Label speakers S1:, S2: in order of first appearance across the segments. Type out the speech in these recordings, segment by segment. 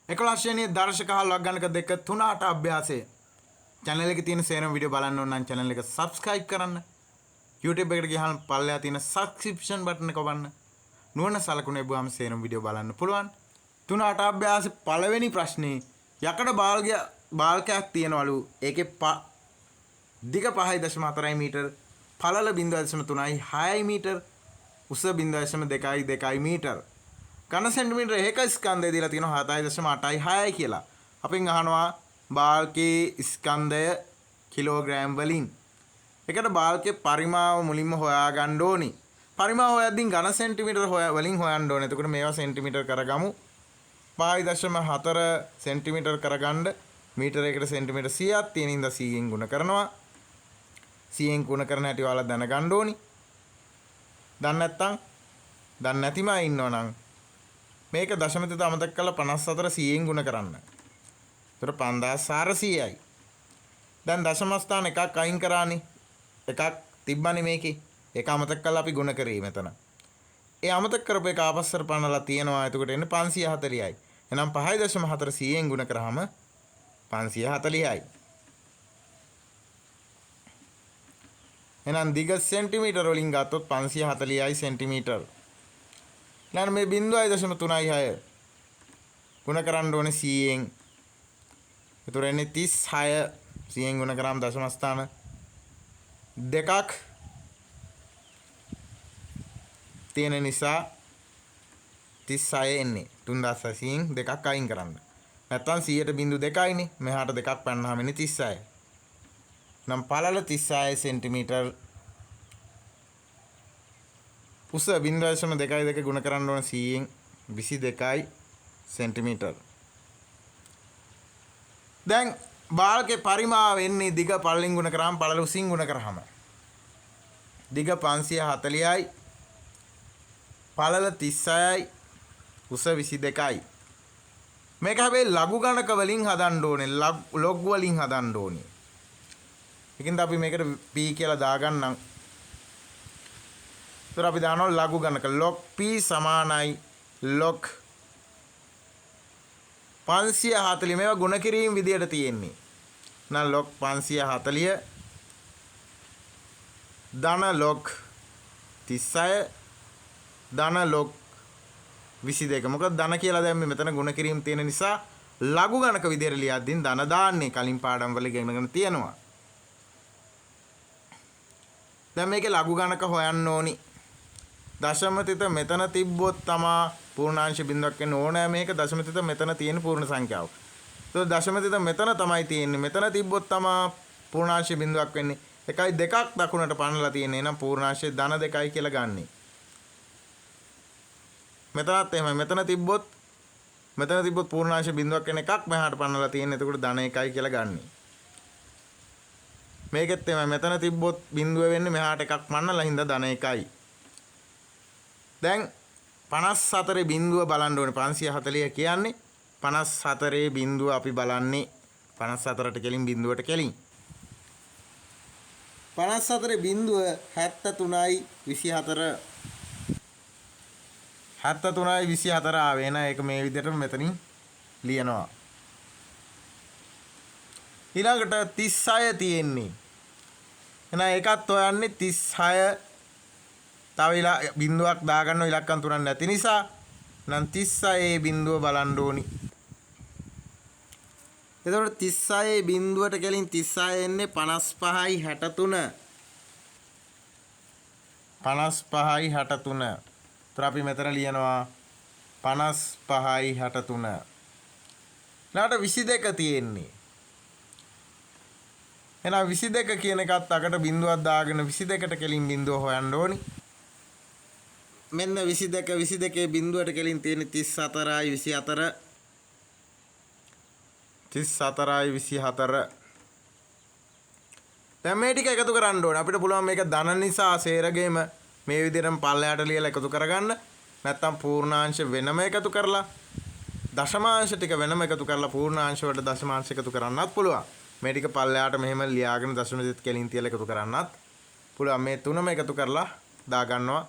S1: 11 ශ්‍රේණියේ දර්ශක හා log ගණක 2 3 8 අභ්‍යාසය channel එකේ තියෙන සේරම වීඩියෝ බලන්න ඕන නම් channel එක subscribe කරන්න. YouTube එකට ගියහම පල්ලෙහා තියෙන subscription button එක ඔබන්න. නුවණ සලකුණ එබුවාම සේරම වීඩියෝ බලන්න පුළුවන්. 3 8 අභ්‍යාසයේ පළවෙනි ප්‍රශ්නේ යකඩ බාල්කයක් තියෙනවලු. ඒකේ දිග 5.4 මීටර, පළල 0.3යි මීටර, උස 0.2 මීටර. घन सेंटीमीटर एक स्कंदය දීලා තියෙනවා 7.86යි කියලා. අපින් අහනවා බාල්කේ ස්කන්ධය කිලෝග්‍රෑම් වලින්. ඒකට බාල්කේ පරිමාව මුලින්ම හොයා ගන්න ඕනි. පරිමාව හොයද්දී घन सेंटीमीटर වලින් හොයන්න ඕනේ. එතකොට මේවා සෙන්ටිමීටර කරගමු. 5.4 සෙන්ටිමීටර කරගන්න මීටරයකට සෙන්ටිමීටර 100ක් තියෙන ඉඳ 100ෙන් ගුණ කරනවා. 100ෙන් ගුණ කරන හැටි ඔයාලා දැනගන්න ඕනි. දන්නේ නැතිම ඉන්නවනම් මේක දශම තිත අමතක කරලා 54 100ෙන් ගුණ කරන්න. ඒතර 5400යි. දැන් දශම ස්ථාන එකක් අයින් කරානේ. එකක් තිබ්බනේ මේකේ. ඒක අමතක කරලා අපි ගුණ කරේ මෙතන. ඒ අමතක කරපු එක ආපස්සට පනලා තියෙනවා. එතකොට එන්නේ 540යි. එහෙනම් 5.4 100ෙන් ගුණ කරාම 540යි. එහෙනම් දිග සෙන්ටිමීටර වලින් ගත්තොත් 540යි සෙන්ටිමීටර. ඊළඟ මේ 0.36 ගුණ කරන්න ඕනේ 100ෙන්. ඒතර එන්නේ 36 100ෙන් ගුණ කරාම දශම ස්ථාන දෙකක් තියෙන නිසා 36 එන්නේ. 3600න් දෙකක් අයින් කරන්න. නැත්තම් 100ට බිංදු 2යිනේ. මෙහාට දෙකක් පැන්නාම එන්නේ 36. නම් පළල 36 සෙන්ටිමීටර, උස 0.22 ගුණ කරන්න ඕන 100ෙන් 22යි සෙන්ටිමීටර. දැන් බාල්කේ පරිමාව එන්නේ දිග පළලින් ගුණ කරාම පළල උසින් ගුණ කරාම. දිග 540යි, පළල 36යි, උස 22යි. මේක හැබැයි ලඝු ගණක වලින් හදන්න ඕනේ, ලොග් වලින් හදන්න ඕනේ. ඒකින්ද අපි මේකට p කියලා දාගන්නම්. तर අපි දානවා ලඝු ගණක log p සමානයි log 540. මේවා ගුණ කිරීම විදියට තියෙන්නේ. නම් log 540 ධන log 36 ධන log 22. මොකද ධන කියලා දැම්මේ මෙතන ගුණ කිරීම තියෙන නිසා ලඝු ගණක විදියට ලියද්දී ධන දාන්නේ. කලින් පාඩම් වල ඉගෙනගෙන තියෙනවා. දැන් මේකේ ලඝු ගණක හොයන්න ඕනි. දශම තිත මෙතන තිබ්බොත් තමා පූර්ණාංශ බිඳුවක් වෙන්න ඕනෑ. මේක දශම තිත මෙතන තියෙන පූර්ණ සංඛ්‍යාව. તો දශම තිත මෙතන තමයි තියෙන්නේ. මෙතන තිබ්බොත් තමා පූර්ණාංශ බිඳුවක් වෙන්නේ. 1යි 2ක් දකුණට පනලා තියෙන්නේ. එහෙනම් පූර්ණාංශය ධන 2යි කියලා ගන්නෙ. මෙතනත් එහෙමයි. මෙතන තිබ්බොත් පූර්ණාංශ බිඳුවක් වෙන එකක් මෙහාට පනලා තියෙන්නේ. එතකොට ධන 1යි කියලා ගන්නෙ. මේකෙත් එහෙමයි. මෙතන තිබ්බොත් බිඳුව වෙන්නේ මෙහාට එකක් පනලා හින්දා ධන 1යි. දැන් 54 බිඳුව බලන්න ඕනේ. 540 කියන්නේ 54 බිඳුව අපි බලන්නේ 54ට කෙලින් බිඳුවට කෙලින්. 54 බිඳුව 73යි 24. 73යි 24 ආවේ නේද? ඒක මේ විදිහට මෙතනින් ලියනවා. ඊළඟට 36 තියෙන්නේ. එහෙනම් ඒකත් හොයන්නේ 36. තව බිඳුවක් දාගන්න ඉලක්කම් තුනක් නැති නිසා නම් 36 බිඳුව බලන්න ඕනි. එතකොට 36 බිඳුවට කෙලින් 36 එන්නේ 55යි 63. 55යි 63. ඒතර අපි මෙතන ලියනවා 55යි 63. ඊළඟට 22 තියෙන්නේ. එහෙනම් 22 කියන එකත් අකට බිඳුවක් දාගෙන 22ට කෙලින් බිඳුව හොයන්න ඕනි. මෙන්න 22 බිඳුවට කෙලින් තියෙන 34යි 24. 34යි 24. දැන් මේ ටික එකතු කරන්න ඕනේ. අපිට පුළුවන් මේක ධන නිසා සේරගෙම මේ විදිහටම පල්ලයට ලියලා එකතු කරගන්න. නැත්තම් පූර්ණාංශ වෙනම එකතු කරලා දශමාංශ ටික වෙනම එකතු කරලා පූර්ණාංශ වලට දශමාංශ එකතු කරන්නත් පුළුවන්. මේ ටික පල්ලයට මෙහෙම ලියාගෙන දශම දෙක කෙලින් තියලා එකතු කරන්නත් පුළුවන්. මේ තුනම එකතු කරලා දා ගන්නවා.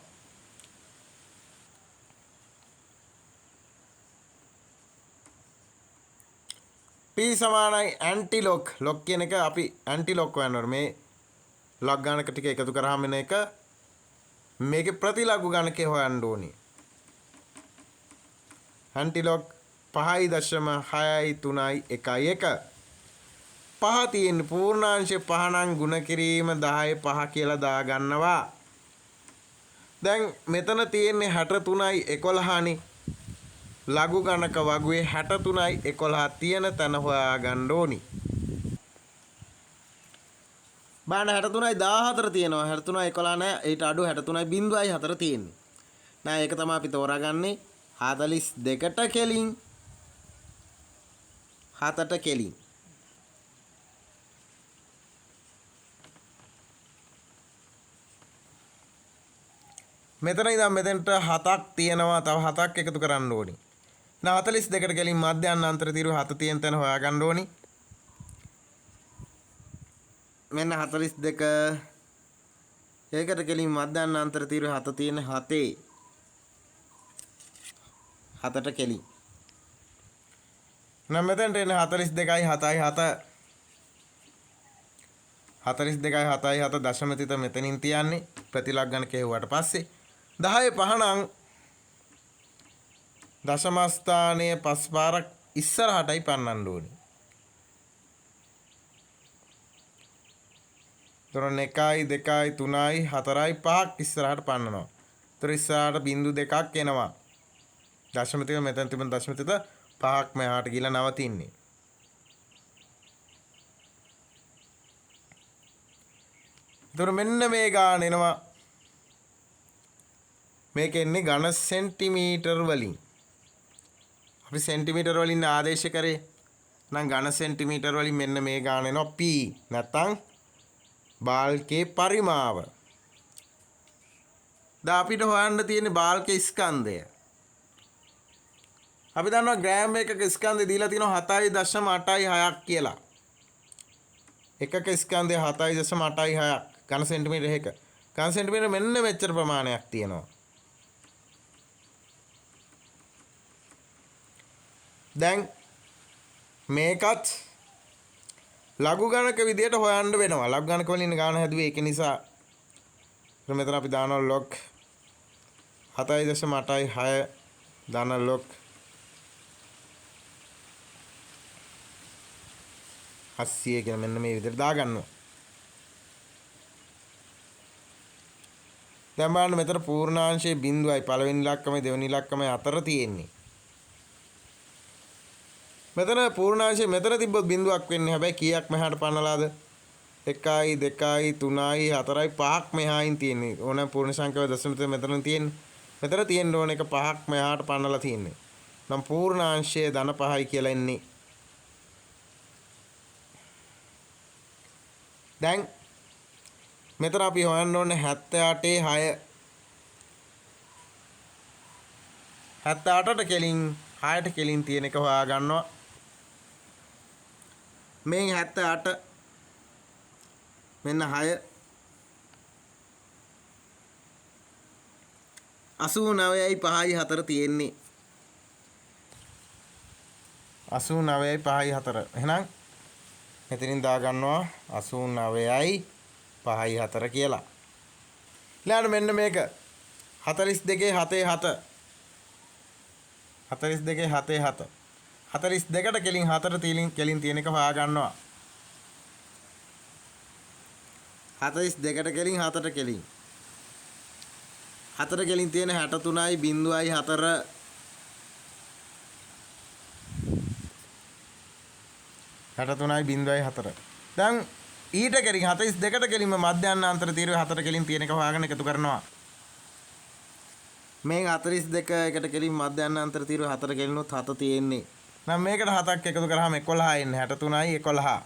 S1: p සමානයි ඇන්ටි ලොක්. ලොක් කියන එක අපි ඇන්ටි ලොක් හොයනවා. මේ ලොක් ගණක ටික එකතු කරාම එන එක මේකේ ප්‍රතිලඝු ගණකේ හොයන්න ඕනේ. ඇන්ටි ලොක් 5.631 පහ තියෙන පූර්ණාංශය 5 නම් ගුණ කිරීම 10 5 කියලා දාගන්නවා. දැන් මෙතන තියෙන්නේ 63යි 11නේ. ලඝු ගණක වගුවේ 63යි 11 තියෙන තැන හොයාගන්න ඕනි. බාන 63යි 14 තියෙනවා. 63යි 11 නෑ. ඊට අඩු 63යි 0.4 තියෙන්නේ. නෑ ඒක තමයි අපි තෝරාගන්නේ. 42ට කෙලින් 7ට කෙලින්. මෙතන ඉඳන් මෙතෙන්ට 7ක් තියෙනවා. තව 7ක් එකතු කරන්න ඕනි. 42ට කෙලින් මධ්‍යස්ථ අන්තර තීරු 7 තියෙන තැන හොයාගන්න ඕනි. මෙන්න 42 ඒකට කෙලින් මධ්‍යස්ථ අන්තර තීරු 7 තියෙන 7ට කෙලින්. නම් මෙතෙන්ට එන්නේ 42යි 7යි 7. 42යි 7යි 7 දශම තිත මෙතනින් තියන්නේ ප්‍රතිලක් ගණක හේවුවට පස්සේ 10 5 නම් දශම ස්ථානයේ 5 පාරක් ඉස්සරහටයි පන්නන්න ඕනේ. තොරන් 1යි 2යි 3යි 4යි 5ක් ඉස්සරහට පන්නනවා. තොර ඉස්සරහට බිංදු දෙකක් එනවා. දශම තිත මෙතන තිබෙන දශම තිත 5ක් මෙහාට ගිහලා නවතින්නේ. එතකොට මෙන්න මේ ගාන එනවා. මේක එන්නේ ඝන සෙන්ටිමීටර් වලින්. අපි සෙන්ටිමීටර් වලින් ආදේශ කරේ. නම් ඝන සෙන්ටිමීටර් වලින් මෙන්න මේ ගාන එනවා p. නැත්තම් බාල්කේ පරිමාව. දැන් අපිට හොයන්න තියෙන්නේ බාල්කේ ස්කන්ධය. අපි දන්නවා ග්‍රෑම් එකක ස්කන්ධය දීලා තියෙනවා 7.86ක් කියලා. එකක ස්කන්ධය 7.86ක් ඝන සෙන්ටිමීටර එක. ඝන සෙන්ටිමීටර මෙන්න මෙච්චර ප්‍රමාණයක් තියෙනවා. දැන් මේකත් ලඝු ගණක විදියට හොයන්න වෙනවා. ලඝු ගණක වලින් ගාන හැදුවේ ඒක නිසා. මෙතන අපි දානවා log 7.86 දාන log 800 කියන මෙන්න මේ විදිහට දාගන්නවා. දැන් බලන්න මෙතන පූර්ණාංශයේ බිඳුවයි පළවෙනි ඉලක්කමයි දෙවෙනි ඉලක්කමයි අතර තියෙන්නේ. මෙතන පූර්ණාංශයේ මෙතන තිබ්බොත් බිඳුවක් වෙන්නේ. හැබැයි කීයක් මෙහාට පන්නලාද? 1යි 2යි 3යි 4යි 5ක් මෙහායින් තියෙන්නේ. ඕන පූර්ණ සංඛ්‍යාව දශම තිත මෙතන තියෙන්නේ. මෙතන තියෙන්න ඕන එක 5ක් මෙහාට පන්නලා තියෙන්නේ. නම් පූර්ණාංශයේ ධන 5යි කියලා එන්නේ. දැන් මෙතන අපි හොයන්න ඕනේ 78 6. 78ට කෙලින් 6ට කෙලින් තියෙන එක හොයා ගන්නවා. මේ 78 මෙන්න 6 89යි 5යි 4 තියෙන්නේ. 89යි 5යි 4. එහෙනම් මෙතනින් දා ගන්නවා 89යි 5යි 4 කියලා. ඊළඟට මෙන්න මේක 42 7 7. 42 7 7. 42ට කෙලින් 4ට කෙලින් තියෙන එක හොයා ගන්නවා. 42ට කෙලින් 7ට කෙලින්. 4ට කෙලින් තියෙන 63යි 0.4. 63යි 0.4. දැන් ඊට කෙලින් 42ට කෙලින්ම මධ්‍යස්ථ අන්තර තීරුව 4ට කෙලින් තියෙන එක හොයාගෙන එකතු කරනවා. මේ 42 එකට කෙලින් මධ්‍යස්ථ අන්තර තීරුව 4ට කෙලිනුත් 7 තියෙන්නේ. නම් මේකට 7ක් එකතු කරාම 11 එන්නේ. 63යි 11.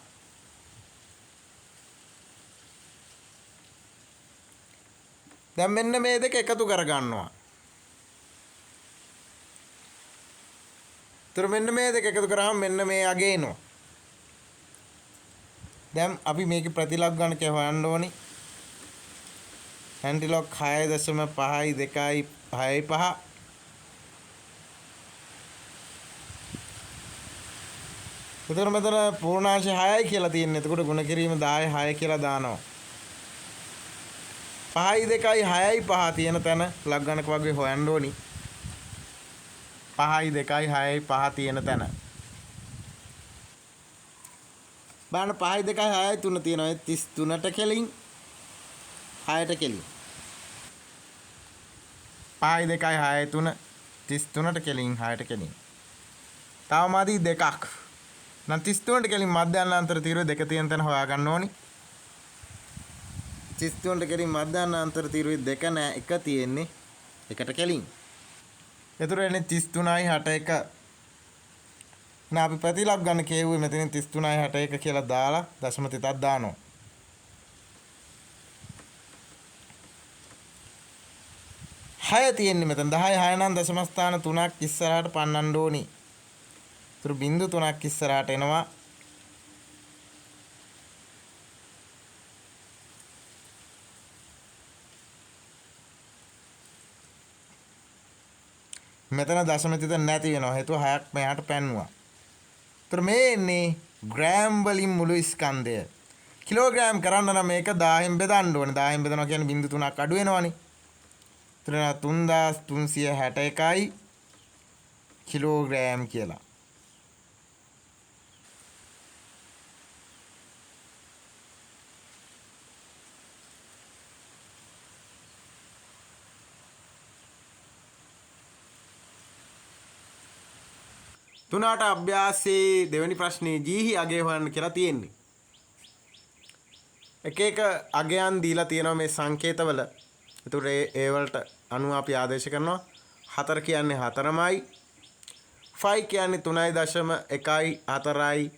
S1: දැන් මෙන්න මේ දෙක එකතු කර ගන්නවා. ඒතර මෙන්න මේ දෙක එකතු කරාම මෙන්න මේ අගේ එනවා. දැන් අපි මේකේ ප්‍රතිලක් ගණකය හොයන්න ඕනි. ඇන්ටිලොක් 6.5යි 2යි 6යි 5. එතකොට මෙතන පූර්ණාංශ 6යි කියලා තියෙන්නේ. එතකොට ගුණ කිරීම 10 6 කියලා දානවා. 5යි 2යි 6යි 5 තියෙන තැන ලක් ගණක වගේ හොයන්න ඕනි. 5යි 2යි 6යි 5 තියෙන තැන. බලන්න 5යි 2යි 6යි 3 තියෙනවා. 33ට කෙලින් 6ට කෙලින්. 5යි 2යි 6යි 3 33ට කෙලින් 6ට කෙලින්. තවමදී දෙකක්. නම් 33ට කෙලින් මධ්‍යන්තර තීරුව දෙක තියෙන තැන හොයාගන්න ඕනි. 33ට කෙලින් මධ්‍යන්තර තීරුවේ දෙක නෑ එක තියෙන්නේ එකට කෙලින්. එතකොට එන්නේ 33යි 61. නා අපි ප්‍රතිලක් ගන්න කියුවේ මෙතනින් 33යි 61 කියලා දාලා දශම තිතක් දානවා. හය තියෙන්නේ මෙතන 10 6 නම් දශම ස්ථාන 3ක් ඉස්සරහට පන්නන්න ඕනි. ඒතර බිංදු 3ක් ඉස්සරහට එනවා. මෙතන දශම තිත නැති වෙනවා. හේතුව 6ක් මෙහාට පැන්නුවා. ඒතර මේ එන්නේ ග්‍රෑම් වලින් මුළු ස්කන්ධය. කිලෝග්‍රෑම් කරන්න නම් මේක 1000න් බෙදන්න ඕනේ. 1000න් බෙදනවා කියන්නේ බිංදු 3ක් අඩු වෙනවනේ. ඒතර 3361යි කිලෝග්‍රෑම් කියලා. තුනට අභ්‍යාසයේ දෙවෙනි ප්‍රශ්නේ ජීහි අගය හොයන්න කියලා තියෙන්නේ. එක එක අගයන් දීලා තියෙනවා මේ සංකේතවල. ඒතකොට ඒ වලට අනුව අපි ආදේශ කරනවා. 4 කියන්නේ 4මයි. 5 කියන්නේ 3.1යි 4යි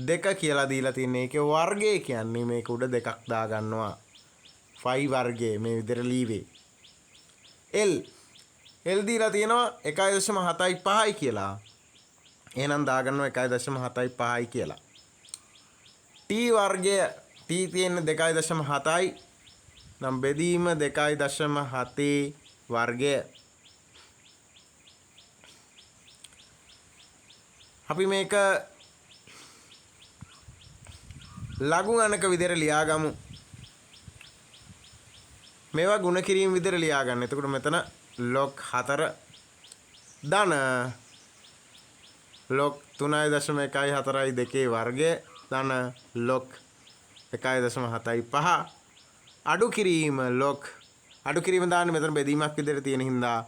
S1: 2 කියලා දීලා තියෙන්නේ. ඒකේ වර්ගය කියන්නේ මේක උඩ දෙකක් දා ගන්නවා. 5 වර්ගය මේ විදිහට ලීවේ. L දීලා තියෙනවා 1.75යි කියලා. එහෙනම් දාගන්නවා 1.75යි කියලා. T වර්ගය T තියෙන්නේ 2.7යි. නම් බෙදීම 2.7 වර්ගය. අපි මේක ලඝු ගණක විදිහට ලියාගමු. මේවා ගුණ කිරීම විදිහට ලියා ගන්න. එතකොට මෙතන log 4 ධන log 3.1යි 4යි 2 වර්ගය ධන log 1.75 අඩු කිරීම log අඩු කිරීම දාන්නේ මෙතන බෙදීමක් විදිහට තියෙන හින්දා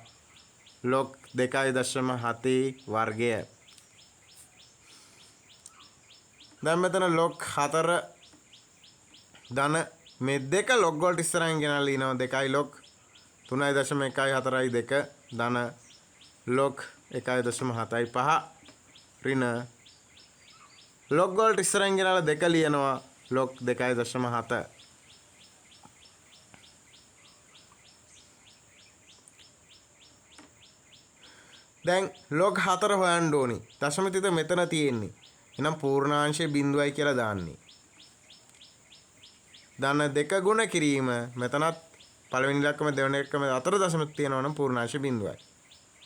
S1: log 2.7 වර්ගය. දැන් මෙතන log 4 ධන මේ දෙක log වලට ඉස්සරහින් ගෙනල්ලා ඉනවා 2යි log 3.1යි 4යි 2 ධන log 1.75 ඍණ log වලට ඉස්සරහින් ගෙනල්ලා 2 ලියනවා log 2.7. දැන් log 4 හොයන්න ඕනි. දශම තිත මෙතන තියෙන්නේ. එහෙනම් පූර්ණාංශයේ බිඳුවයි කියලා දාන්නේ. ධන 2 ගුණ කිරීම මෙතනත් පළවෙනි ඉලක්කම දෙවෙනි ඉලක්කම අතර දශම තියෙනවා නම් පූර්ණාංශ බිඳුවයි.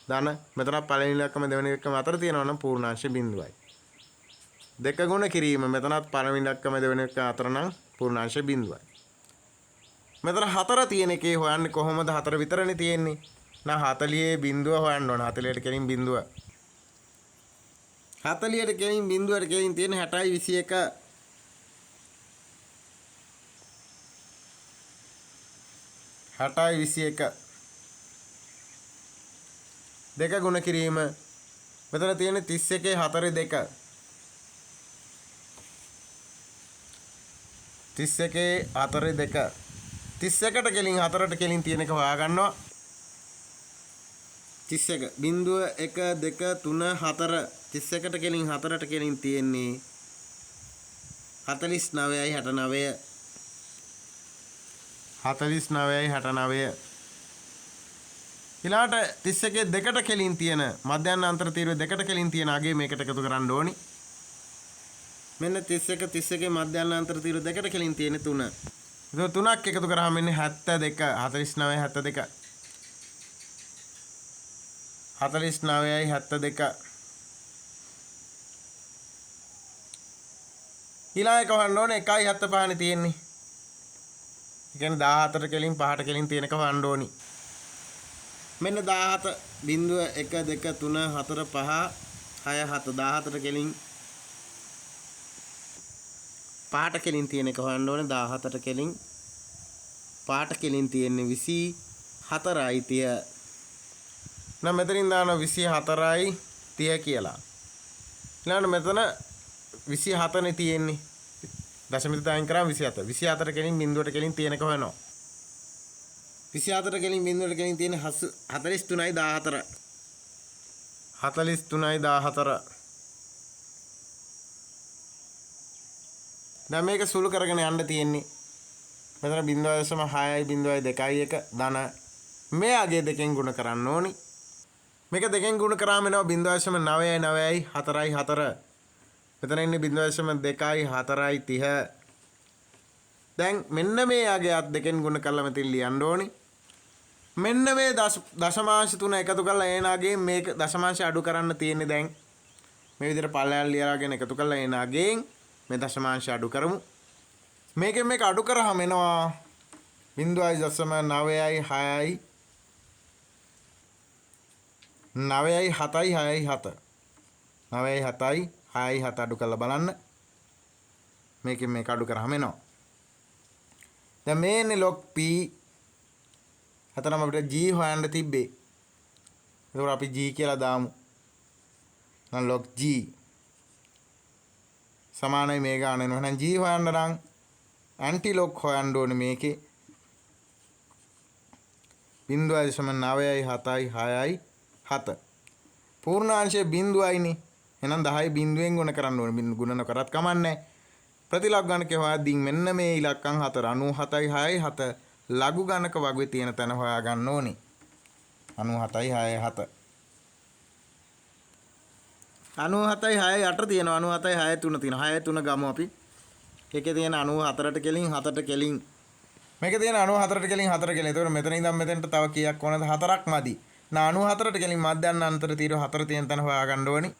S1: ධන මෙතනත් පළවෙනි ඉලක්කම දෙවෙනි ඉලක්කම අතර තියෙනවා නම් පූර්ණාංශ බිඳුවයි. 2 ගුණ කිරීම මෙතනත් පළවෙනි ඉලක්කම දෙවෙනි ඉලක්කම අතර නම් පූර්ණාංශ බිඳුවයි. මෙතන 4 තියෙන එකේ හොයන්නේ කොහොමද? 4 විතරනේ තියෙන්නේ. නා 40 බිඳුව හොයන්න ඕන. 40ට කෙලින් බිඳුව. 40ට කෙලින් බිඳුවට කෙලින් තියෙන 60යි 21. 60යි 21. දෙක ගුණ කිරීම මෙතන තියෙන 31 4 2. 31 4 2. 31ට කෙලින් 4ට කෙලින් තියෙන එක හොයාගන්නවා. 31 බිඳුව 1 2 3 4 31ට කෙලින් 4ට කෙලින් තියෙන්නේ 49යි 69. 49යි 69. ඊළාට 31 දෙකට කෙලින් තියෙන මධ්‍යස්ථ අන්තර තීරුවේ දෙකට කෙලින් තියෙන අගේ මේකට එකතු කරන්න ඕනි. මෙන්න 31 31 මධ්‍යස්ථ අන්තර තීරුව දෙකට කෙලින් තියෙන 3. ඒක තුනක් එකතු කරාම එන්නේ 72 49 72. 49යි 72. ඊළඟ එක හොයන්න ඕනේ 1.75 නේ තියෙන්නේ. ඒ කියන්නේ 14 කෙලින් 5ට කෙලින් තියෙනක හොයන්න ඕනි. මෙන්න 17 බිංදුව 1 2 3 4 5 6 7 14 කෙලින් 5ට කෙලින් තියෙන එක හොයන්න ඕනේ. 17ට කෙලින් 5ට කෙලින් තියෙන්නේ 24යි 30. නම් මෙතනින් දානවා 24යි 30 කියලා. ඊළඟට මෙතන 27 නේ තියෙන්නේ. දශමික දායින් කරාම 27. 24 කෙලින් බිංදුවට කෙලින් තියෙන එක හොයනවා. 24 කෙලින් බිංදුවට කෙලින් තියෙන 43යි 14. 43යි 14. දැන් මේක සුළු කරගෙන යන්න තියෙන්නේ. මෙතන 0.6යි 0.2යි එක ධන මේ අගේ දෙකෙන් ගුණ කරන්න ඕනි. මේක දෙකෙන් ගුණ කරාම එනවා 0.9යි 9යි 4යි 4. මෙතන ඉන්නේ 0.2යි 4යි 30. දැන් මෙන්න මේ අගේ අත් දෙකෙන් ගුණ කරලා මෙතන ලියන්න ඕනි. මෙන්න මේ දශමාංශ තුන එකතු කරලා එනාගේ මේක දශමාංශ අඩු කරන්න තියෙන්නේ. දැන් මේ විදිහට පල්ලෙහාට ලියලාගෙන එකතු කරලා එනාගෙන් මේ දශමාංශ අඩු කරමු. මේකෙන් මේක අඩු කරාම එනවා 0.9යි 6යි 9යි 7යි 6යි 7. 9යි 7යි 6යි 7 අඩු කරලා බලන්න. මේකෙන් මේක අඩු කරාම එනවා. දැන් මේනේ log p. අතනම අපිට g හොයන්න තිබ්බේ. ඒකෝර අපි g කියලා දාමු. නම් log g සමානයි මේ ගාන එනවා. එහෙනම් g හොයන්න නම් ඇන්ටි ලොග් හොයන්න ඕනේ මේකේ. 0.9යි 7යි 6යි 7. පූර්ණාංශයේ බිංදුවයිනේ. එහෙනම් 10යි බිංදුවෙන් ගුණ කරන්න ඕනේ. ගුණ නොකරත් කමන්නේ. ප්‍රතිලග් ගණකේ හොයද්දී මෙන්න මේ ඉලක්කම් 4 97යි 6යි 7 ලඝු ගණක වගේ තියෙන තැන හොයා ගන්න ඕනේ. 97යි 6යි 7. 97යි 6යි 8 තියෙනවා. 97යි 6යි 3 තියෙනවා. 6යි 3 ගමු අපි. ඒකේ තියෙන 94ට කෙලින් 7ට කෙලින් මේකේ තියෙන 94ට කෙලින් 4 කෙලින්. ඒතකොට මෙතන ඉඳන් මෙතෙන්ට තව කීයක් ඕනද? 4ක් මදි. 94ට කෙලින් මධ්‍යන්න අන්තර තීරුව 4 තියෙන තැන හොයා ගන්න ඕනි.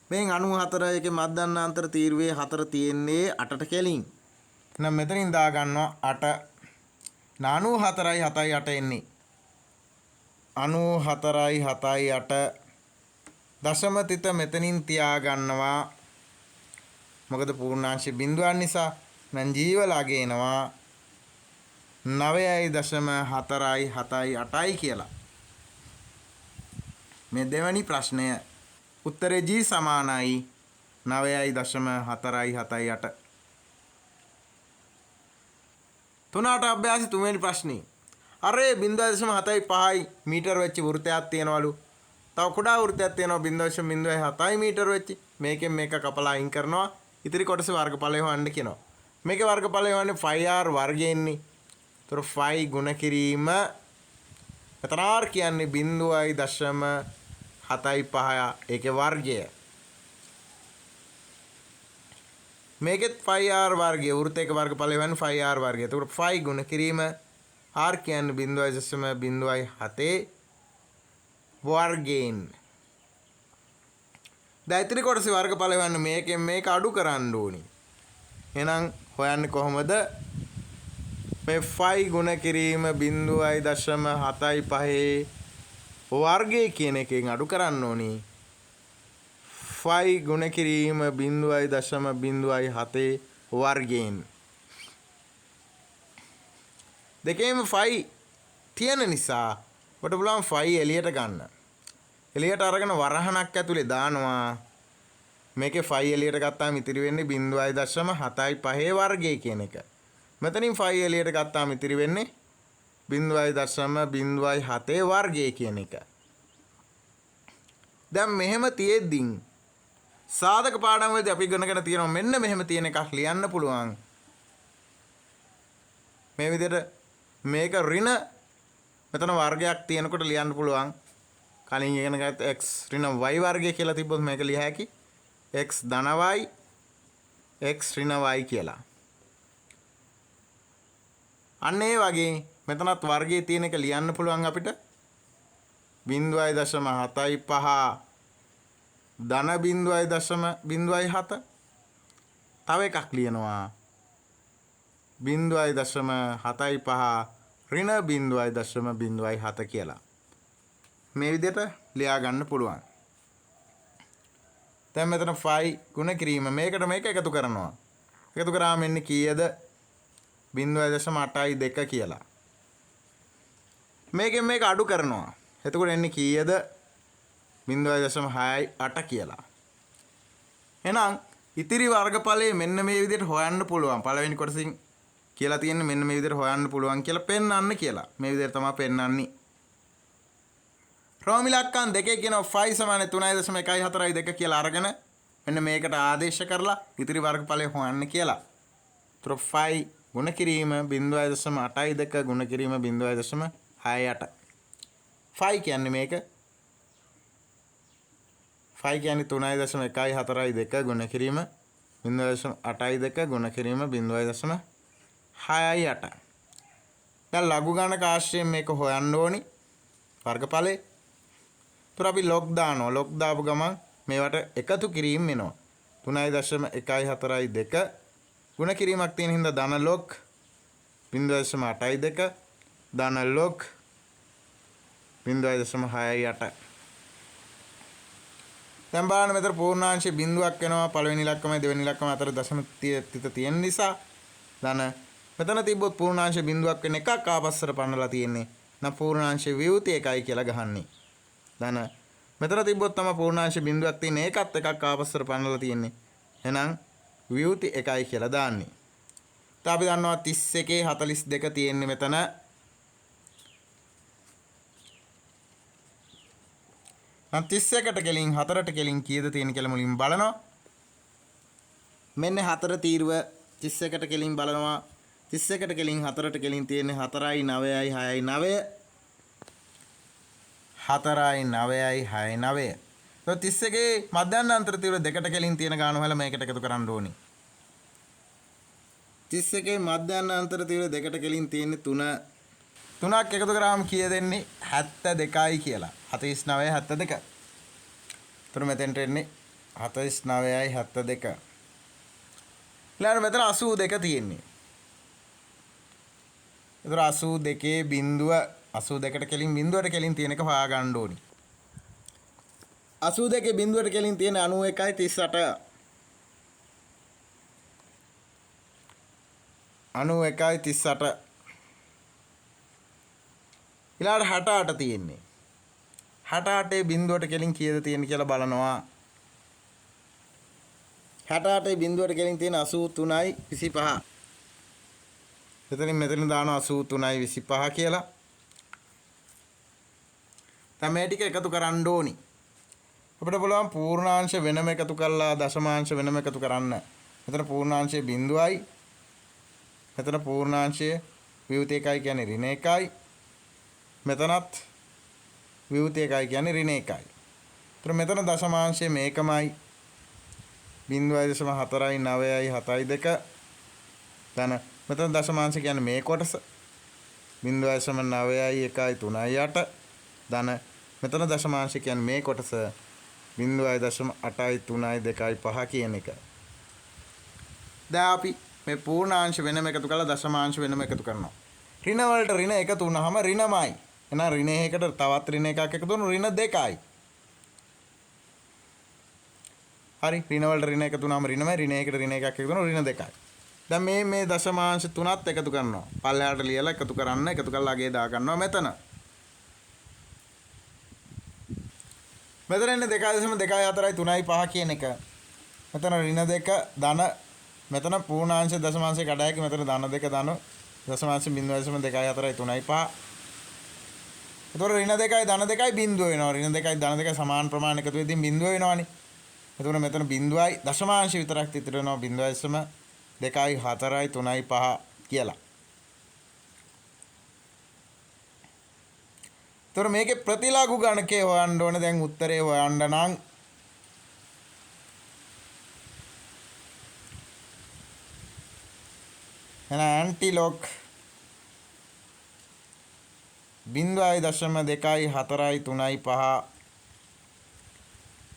S1: මේන් 94 එකේ මධ්‍යන්න අන්තර තීරුවේ 4 තියෙන්නේ 8ට කෙලින්. එහෙනම් මෙතනින් දා ගන්නවා 8 94යි 7යි 8 එන්නේ. 94යි 7යි 8 දශම තිත මෙතනින් තියා ගන්නවා. මොකද පූර්ණාංශ බිඳුවන් නිසා නම් ජීවලාගේ එනවා 9.4යි 7යි 8යි කියලා. මේ දෙවැනි ප්‍රශ්නය උත්තරේ g සමානයි 9.4යි 7යි 8. තුනට අභ්‍යාසය තුන්වෙනි ප්‍රශ්නේ. අරේ 0.75යි මීටර වෙච්ච වෘත්තයක් තියනවලු. තව කුඩා වෘත්තයක් තියෙනවා 0.07යි මීටර වෙච්ච. මේකෙන් මේක කපලා අයින් කරනවා. ඉතිරි කොටස වර්ගඵලය හොයන්න කියනවා. මේකේ වර්ගඵලය හොයන්නේ 5r වර්ගයෙන්නේ. ඒතර 5 ගුණ කිරීම මෙතන r කියන්නේ 0.75 ඒකේ වර්ගය. මේකෙත් 5r වර්ගය වෘත්තයක වර්ගඵලය හොයන්නේ 5r වර්ගය. ඒතකොට 5 ගුණ කිරීම r කියන්නේ 0.07 වර්ගයෙන්. දැන් ඉතිරි කොටසේ වර්ගඵලය හොයන්න මේකෙන් මේක අඩු කරන්න ඕනි. එහෙනම් හොයන්නේ කොහොමද? මේ 5 ගුණ කිරීම 0.75 වර්ගය කියන එකෙන් අඩු කරන්න ඕනි. 5 ගුණ කිරීම 0.07 වර්ගයෙන්. දෙකේම 5 තියෙන නිසා ඔබට පුළුවන් 5 එළියට ගන්න. එළියට අරගෙන වරහණක් ඇතුලේ දානවා. මේකේ 5 එළියට ගත්තාම ඉතිරි වෙන්නේ 0.75 වර්ගය කියන එක. මෙතනින් 5 එළියට ගත්තාම ඉතිරි වෙන්නේ 0.07 වර්ගය කියන එක. දැන් මෙහෙම තියෙද්දින් සාධක පාඩම් වලදී අපි ඉගෙනගෙන තියෙනවා මෙන්න මෙහෙම තියෙන එකක් ලියන්න පුළුවන්. මේ විදිහට මේක ඍණ මෙතන වර්ගයක් තියෙනකොට ලියන්න පුළුවන්. කලින් ඉගෙන ගත්ත x ඍණ y වර්ගය කියලා තිබ්බොත් මේක ලිය හැකි x ධන y x ඍණ y කියලා. අන්න ඒ වගේ මෙතනත් වර්ගයේ තියෙන එක ලියන්න පුළුවන් අපිට 0.75 ධන 0.07 තව එකක් ලියනවා 0.75 ඍණ 0.07 කියලා. මේ විදිහට ලියා ගන්න පුළුවන්. දැන් මෙතන 5 ගුණ කිරීම මේකට මේක එකතු කරනවා. එකතු කරාම එන්නේ කීයද? 0.82 කියලා. මේකෙන් මේක අඩු කරනවා. එතකොට එන්නේ කීයද? 0.68 කියලා. එහෙනම් ඉතිරි වර්ගඵලය මෙන්න මේ විදිහට හොයන්න පුළුවන්. පළවෙනි කොටසින් කියලා තියෙන්නේ මෙන්න මේ විදිහට හොයන්න පුළුවන් කියලා පෙන්වන්න කියලා. මේ විදිහට තමයි පෙන්වන්නේ. රෝම ඉලක්කම් දෙකේ කියනවා 5 = 3.142 කියලා අරගෙන මෙන්න මේකට ආදේශ කරලා ඉතිරි වර්ගඵලය හොයන්න කියලා. ඒතර 5 ගුණ කිරීම 0.82 ගුණ කිරීම 0.68. 5 කියන්නේ මේක. 5 කියන්නේ 3.142 ගුණ කිරීම 0.82 ගුණ කිරීම 0.68. දැන් ලඝු ගණක ආශ්‍රයෙන් මේක හොයන්න ඕනි වර්ගඵලේ. ඒතර අපි log දානවා. log දාපු ගමන් මේවට එකතු කිරීම වෙනවා. 3.142 ගුණ කිරීමක් තියෙන හින්දා ධන log 0.82 ධන log 0.68. දැන් බලන්න මෙතන පූර්ණාංශයේ බිඳුවක් වෙනවා. පළවෙනි ඉලක්කමයි දෙවෙනි ඉලක්කම අතර දශම තිත තියෙන නිසා ධන මෙතන තිබ්බොත් පූර්ණාංශයේ බිඳුවක් වෙන එකක් ආපස්සට පන්නලා තියෙන්නේ. නම් පූර්ණාංශයේ විවෘති එකයි කියලා ගහන්නේ. ධන මෙතන තිබ්බොත් තමයි පූර්ණාංශ බිඳුවක් තියෙන ඒකත් එකක් ආපස්සට පන්නලා තියෙන්නේ. එහෙනම් විවෘති එකයි කියලා දාන්නේ. ඊට අපි දන්නවා 31 42 තියෙන්නේ මෙතන. නම් 31ට කෙලින් 4ට කෙලින් කීයද තියෙන කියලා මුලින් බලනවා. මෙන්න 4 තීරුව 31ට කෙලින් බලනවා. 31ට කෙලින් 4ට කෙලින් තියෙන්නේ 4යි 9යි 6යි 9. 4යි 9යි 6යි 9. તો 31 මධ්‍යස්ථ අන්තර තීව්‍ර දෙකට කෙලින් තියෙන ගාන වල මේකට එකතු කරන්න ඕනි. 31 මධ්‍යස්ථ අන්තර තීව්‍ර දෙකට කෙලින් තියෙන්නේ 3. 3ක් එකතු කරාම කීය දෙන්නේ 72යි කියලා. 49යි 72. ඒතර මෙතෙන්ට එන්නේ 49යි 72. ඊළඟට මෙතන 82 තියෙන්නේ. ඒතර 82 බිඳුව 82ට කෙලින් බිඳුවට කෙලින් තියෙන එක හොයා ගන්න ඕනි. 82 බිඳුවට කෙලින් තියෙන 91යි 38. 91යි 38. ඊළඟට 68 තියෙන්නේ. 68 බිඳුවට කෙලින් කීයද තියෙන්නේ කියලා බලනවා. 68 බිඳුවට කෙලින් තියෙන 83යි 25. මෙතනින් දානවා 83යි 25 කියලා. දැන් මේ ටික එකතු කරන්න ඕනි. අපිට පුළුවන් පූර්ණාංශ වෙනම එකතු කරලා දශමාංශ වෙනම එකතු කරන්න. මෙතන පූර්ණාංශයේ බිඳුවයි. මෙතන පූර්ණාංශයේ විවෘත එකයි කියන්නේ ඍණ එකයි. මෙතනත් විවෘත එකයි කියන්නේ ඍණ එකයි. ඒතර මෙතන දශමාංශයේ මේකමයි 0.4යි 9යි 7යි 2. දැන් මෙතන දශමාංශ කියන්නේ මේ කොටස 0.9යි 1යි 3යි 8. ධන මෙතන දශමාංශ කියන්නේ මේ කොටස 0.8යි 3යි 2යි 5 කියන එක. දැන් අපි මේ පූර්ණාංශ වෙනම එකතු කරලා දශමාංශ වෙනම එකතු කරනවා. ඍණ වලට ඍණ එකතු වුනහම ඍණමයි. එහෙනම් ඍණ එකකට තවත් ඍණ එකක් එකතු වුණු ඍණ 2යි. හරි ඍණ වලට ඍණ එකතු වුනහම ඍණමයි ඍණ එකකට ඍණ එකක් එකතු වුණු ඍණ 2යි. දැන් මේ දශමාංශ තුනත් එකතු කරනවා. පල්ලෙහාට ලියලා එකතු කරන්න එකතු කරලා අගේ දා ගන්නවා මෙතන. මෙතන ඉන්නේ 2.2 4යි 3යි 5 කියන එක. මෙතන ඍණ 2 ධන මෙතන පූර්ණාංශ දශමාංශ කඩායක මෙතන ධන 2 ධන දශමාංශ 0.2යි 4යි 3යි 5. එතකොට ඍණ 2යි ධන 2යි බිඳුව වෙනවා. ඍණ 2යි ධන 2යි සමාන ප්‍රමාණ එකතු වෙද්දී බිඳුව වෙනවානේ. එතකොට මෙතන බිඳුවයි දශමාංශ විතරක් ඉතුරු වෙනවා 0.2යි 4යි 3යි 5 කියලා. එතකොට මේකේ ප්‍රතිලඝු ගණකේ හොයන්න ඕනේ. දැන් උත්තරේ හොයන්න නම් එහෙනම් ඇන්ටිලොග් 0.2යි 4යි 3යි 5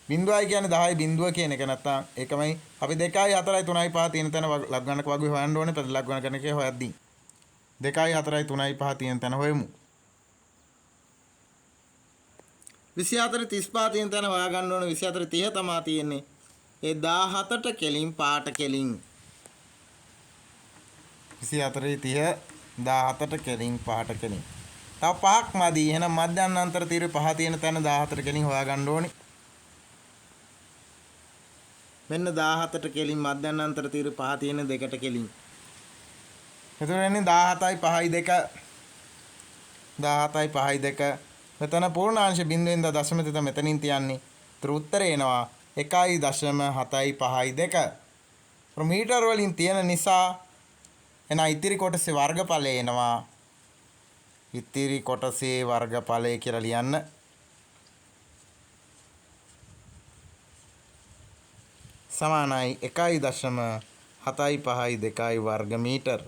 S1: බිඳුවයි කියන්නේ 10යි බිඳුව කියන එක නැත්තම් ඒකමයි අපි 2යි 4යි 3යි 5 තියෙන තැන ලක් ගන්නක වගේ හොයන්න ඕනේ ප්‍රතිලක් ගණන කරන එකේ හොයද්දී 2යි 4යි 3යි 5 තියෙන තැන හොයමු 24 35 තියෙන තැන හොයා ගන්න ඕනේ 24 30 තමයි තියෙන්නේ ඒ 17ට කෙලින් පාට කෙලින් 24 30 17ට කෙලින් පාට කෙලින් තව පහක් මදි එහෙනම් මධ්‍යන්තර තීරු 5 තියෙන තැන 14 කෙලින් හොයා ගන්න ඕනේ මෙන්න 17ට කෙලින් මධ්‍යන්තර තීරු 5 තියෙන දෙකට කෙලින් එතකොට එන්නේ 17යි 5යි 2 17යි 5යි 2 මෙතන පූර්ණාංශ බිඳුවෙන්ද දශම තෙත මෙතනින් තියන්නේ ඒතර උත්තරේ එනවා 1.75යි 5යි 2 මීටර වලින් තියෙන නිසා එන ඉතිරි කොටසේ වර්ගඵලය එනවා ඉතිරි කොටසේ වර්ගඵලය කියලා ලියන්න සමානයි 1.75යි 2යි වර්ග මීටර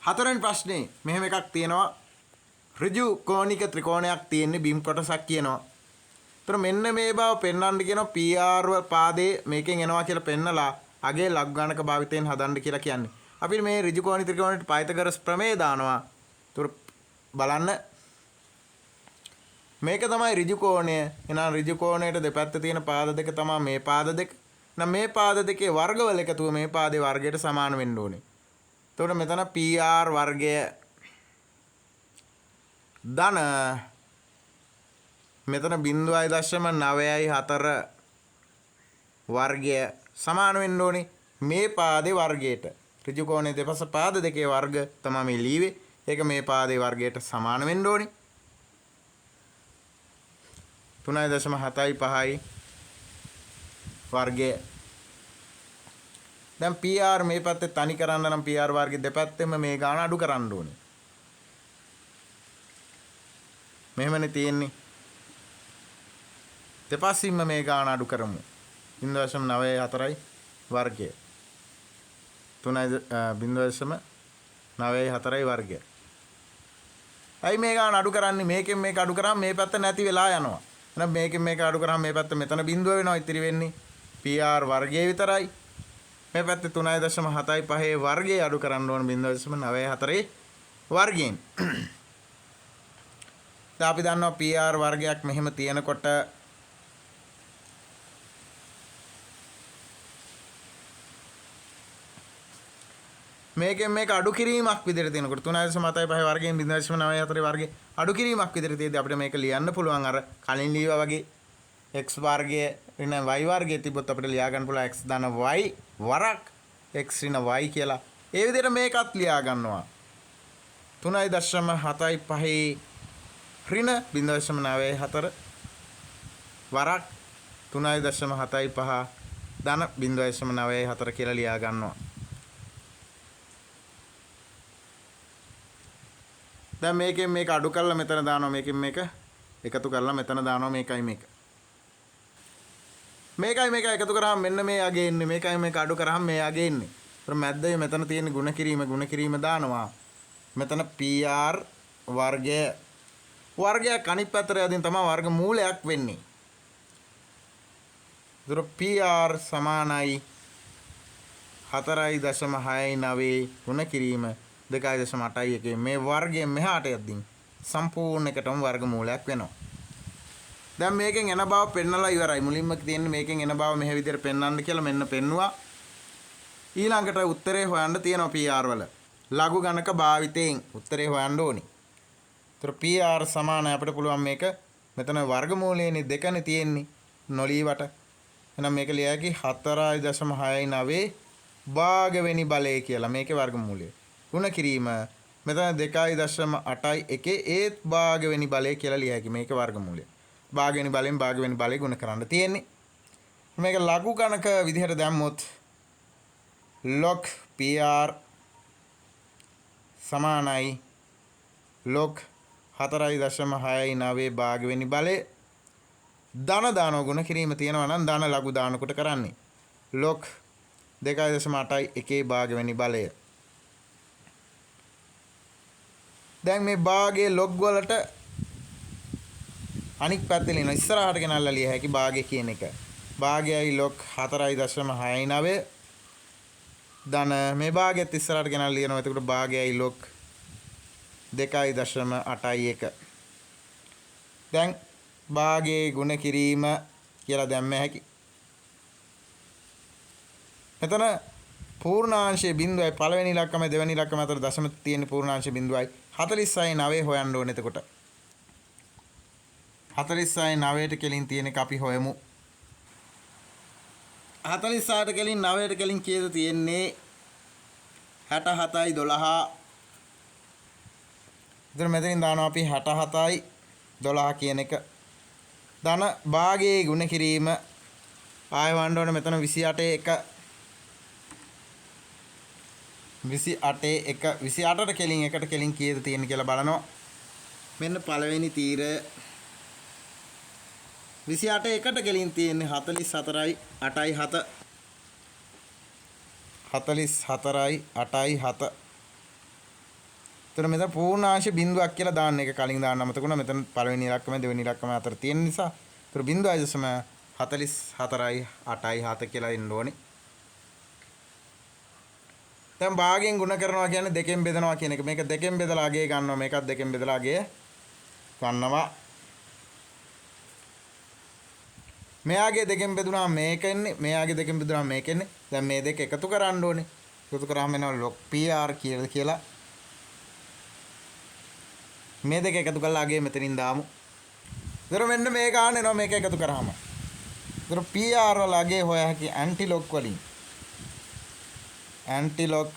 S1: හතරවෙනි ප්‍රශ්නේ මෙහෙම එකක් තියෙනවා ඍජු කෝණික ත්‍රිකෝණයක් තියෙන්නේ බිම් කොටසක් කියනවා. ඒතර මෙන්න මේ බව පෙන්වන්න කියනවා PR පාදේ මේකෙන් එනවා කියලා පෙන්නලා අගේ ලඝු ගණක භාවිතයෙන් හදන්න කියලා කියන්නේ. අපි මේ ඍජු කෝණික ත්‍රිකෝණයට පයිතගොරස් ප්‍රමේය දානවා. ඒතර බලන්න මේක තමයි ඍජු කෝණය. එහෙනම් ඍජු කෝණයට දෙපැත්තේ තියෙන පාද දෙක තමයි මේ පාද දෙක. එහෙනම් මේ පාද දෙකේ වර්ගවල එකතුව මේ පාදේ වර්ගයට සමාන වෙන්න ඕනේ. එතකොට මෙතන PR වර්ගය ධන මෙතන 0.9.4 වර්ගය සමාන වෙන්න ඕනේ මේ පාදේ වර්ගයට. ඍජු කෝණයේ දෙපස පාද දෙකේ වර්ග තමයි මේ ලීවේ. ඒක මේ පාදේ වර්ගයට සමාන වෙන්න ඕනේ. 3.75යි වර්ගය. දැන් PR මේ පැත්තේ තනි කරන්න නම් PR වර්ගයේ දෙපැත්තෙම මේ ගාන අඩු කරන්න ඕනේ. මෙහෙමනේ තියෙන්නේ. දෙපැසින්ම මේ ගාන අඩු කරමු. 0.94යි වර්ගය. 0.94යි වර්ගය. අයි මේ ගාන අඩු කරන්නේ මේකෙන් මේක අඩු කරාම මේ පැත්ත නැති වෙලා යනවා. එහෙනම් මේකෙන් මේක අඩු කරාම මේ පැත්ත මෙතන බිඳුව වෙනවා ඉතිරි වෙන්නේ PR වර්ගය විතරයි. මේ පැත්තේ 3.75 වර්ගය අඩු කරන්න ඕන 0.94 වර්ගයෙන්. දැන් අපි දන්නවා PR වර්ගයක් මෙහෙම තියෙනකොට මේකෙන් මේක අඩු කිරීමක් විදිහට තියෙනකොට 3.75 වර්ගයෙන් 0.94 වර්ගය අඩු කිරීමක් විදිහට තියෙද්දි අපිට මේක ලියන්න පුළුවන් අර කලින් ලියවා වගේ x වර්ගය ඍණ y වර්ගය තිබ්බොත් අපිට ලියා ගන්න පුළුවන් x ධන y වරක් x ඍණ y කියලා. ඒ විදිහට මේකත් ලියා ගන්නවා. 3.75 ඍණ 0.94 වරක් 3.75 ධන 0.94 කියලා ලියා ගන්නවා. දැන් මේකෙන් මේක අඩු කරලා මෙතන දානවා මේකෙන් මේක එකතු කරලා මෙතන දානවා මේකයි මේක. මේකයි මේක එකතු කරාම මෙන්න මේ යගේ එන්නේ මේකයි මේක අඩු කරාම මේ යගේ එන්නේ. ඒතර මැද්දේ මෙතන තියෙන ಗುಣ කිරීම දානවා. මෙතන PR වර්ගයක් අනිත් පැත්තට යදින් තමයි වර්ග මූලයක් වෙන්නේ. ඒතර PR සමානයි 4.69 ಗುಣ කිරීම 2.81 මේ වර්ගයෙන් මෙහාට යද්දී සම්පූර්ණ එකටම වර්ග මූලයක් වෙනවා. දැන් මේකෙන් එන බව පෙන්නලා ඉවරයි. මුලින්ම තියෙන්නේ මේකෙන් එන බව මෙහෙ විදිහට පෙන්වන්න කියලා මෙන්න පෙන්නුවා. ඊළඟට උත්තරේ හොයන්න තියෙනවා PR වල. ලඝු ගණක භාවිතයෙන් උත්තරේ හොයන්න ඕනි. ඒතර PR සමාන අපිට පුළුවන් මේක මෙතන වර්ගමූලයේනේ දෙකනේ තියෙන්නේ නොලීවට. එහෙනම් මේක ලියයි 4.69 භාගවෙනි බලය කියලා මේකේ වර්ගමූලය. ಗುಣ කිරීම මෙතන 2.81 ඒත් භාගවෙනි බලය කියලා ලියයි මේකේ වර්ගමූලය. භාගවෙනි බලෙන් භාගවෙනි බලය ගුණ කරන්න තියෙන්නේ. මේක ලඝු ගණක විදිහට දැම්මොත් log PR සමානයි log 4.69 භාගවෙනි බලය ධන දාන ගුණ කිරීම තියෙනවා නම් ධන ලඝු දානකොට කරන්නේ. log 2.8යි එකේ භාගවෙනි බලය. දැන් මේ භාගයේ log වලට අනික් පැත්තේ ලියන ඉස්සරහට ගෙනල්ලා ලිය හැකි භාගය කියන එක. භාගයයි log 4.69 ධන මේ භාගයත් ඉස්සරහට ගෙනල්ලා ලියනවා. එතකොට භාගයයි log 2.81. දැන් භාගයේ ගුණ කිරීම කියලා දැම්ම හැකි. මෙතන පූර්ණාංශයේ බිඳුවයි පළවෙනි ඉලක්කම දෙවෙනි ඉලක්කම අතර දශම තියෙන පූර්ණාංශයේ බිඳුවයි 46.9 හොයන්න ඕනේ. එතකොට 46.9ට කෙලින් තියෙන එක අපි හොයමු. 46ට කෙලින් 9ට කෙලින් කීයද තියෙන්නේ? 67.12. ඉතින් මෙතනින් දානවා අපි 67.12 කියන එක. ධන භාගයේ ගුණ කිරීම ආය වන්න ඕනේ. මෙතන 28 28ට කෙලින් එකට කෙලින් කීයද තියෙන්නේ කියලා බලනවා. මෙන්න පළවෙනි තීරය 28 එකට කෙලින් තියෙන්නේ 44.87. 44.87. එතන මෙතන පූර්ණාංශ බිඳුවක් කියලා දාන්න එක කලින් දාන්න අමතකුණා. මෙතන පළවෙනි ඉලක්කම දෙවෙනි ඉලක්කම අතර තියෙන නිසා ඒතර 0.44.87 කියලා එන්න ඕනේ. දැන් භාගයෙන් ගුණ කරනවා කියන්නේ දෙකෙන් බෙදනවා කියන එක. මේක දෙකෙන් බෙදලා අගය ගන්නවා. මේකත් දෙකෙන් බෙදලා අගය ගන්නවා. මෙයාගේ දෙකෙන් බෙදුනා මේක එන්නේ. මෙයාගේ දෙකෙන් බෙදුනා මේක එන්නේ. දැන් මේ දෙක එකතු කරන්න ඕනේ. එකතු කරාම එනවා log PR කියලා. මේ දෙක එකතු කරලා අගය මෙතනින් දාමු. ඒතර මෙන්න මේ ගන්න එනවා මේක එකතු කරාම. ඒතර PR වල අගය හොයා හැකි ඇන්ටි log වලින්. Anti log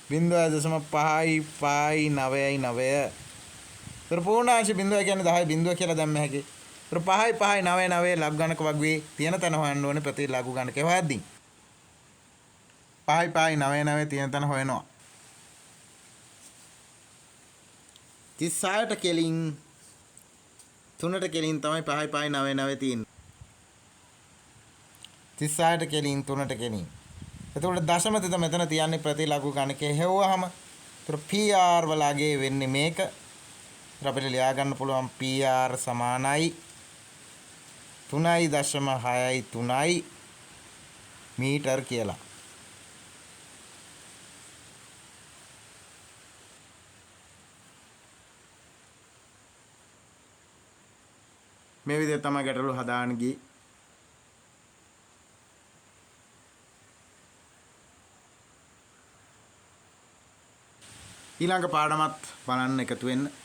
S1: 0.559. ඒතර පූර්ණාංශ බිඳුව කියන්නේ 10 බිඳුව කියලා දැම්ම හැකි. ඒතර 5.599 ලඝු ගණක වර්ගයේ තියෙන තැන හොයන්න ඕනේ ප්‍රති ලඝු ගණකේ හොයද්දී. 5.599 තියෙන තැන හොයනවා. 36ට කෙලින් 3ට කෙලින් තමයි 5.599 තියෙන්නේ. 36ට කෙලින් 3ට කෙලින්. එතකොට දශම තෙත මෙතන තියන්නේ ප්‍රති ලඝු ගණකේ හෙව්වහම. ඒතර PR වල අගේ වෙන්නේ මේක. අපිට ලියා ගන්න පුළුවන් PR සමානයි 3.63 මීටර් කියලා. මේ විදිහට තමයි ගැටලු හදාන්න ගියේ. ඊළඟ පාඩමත් බලන්න එකතු වෙන්න.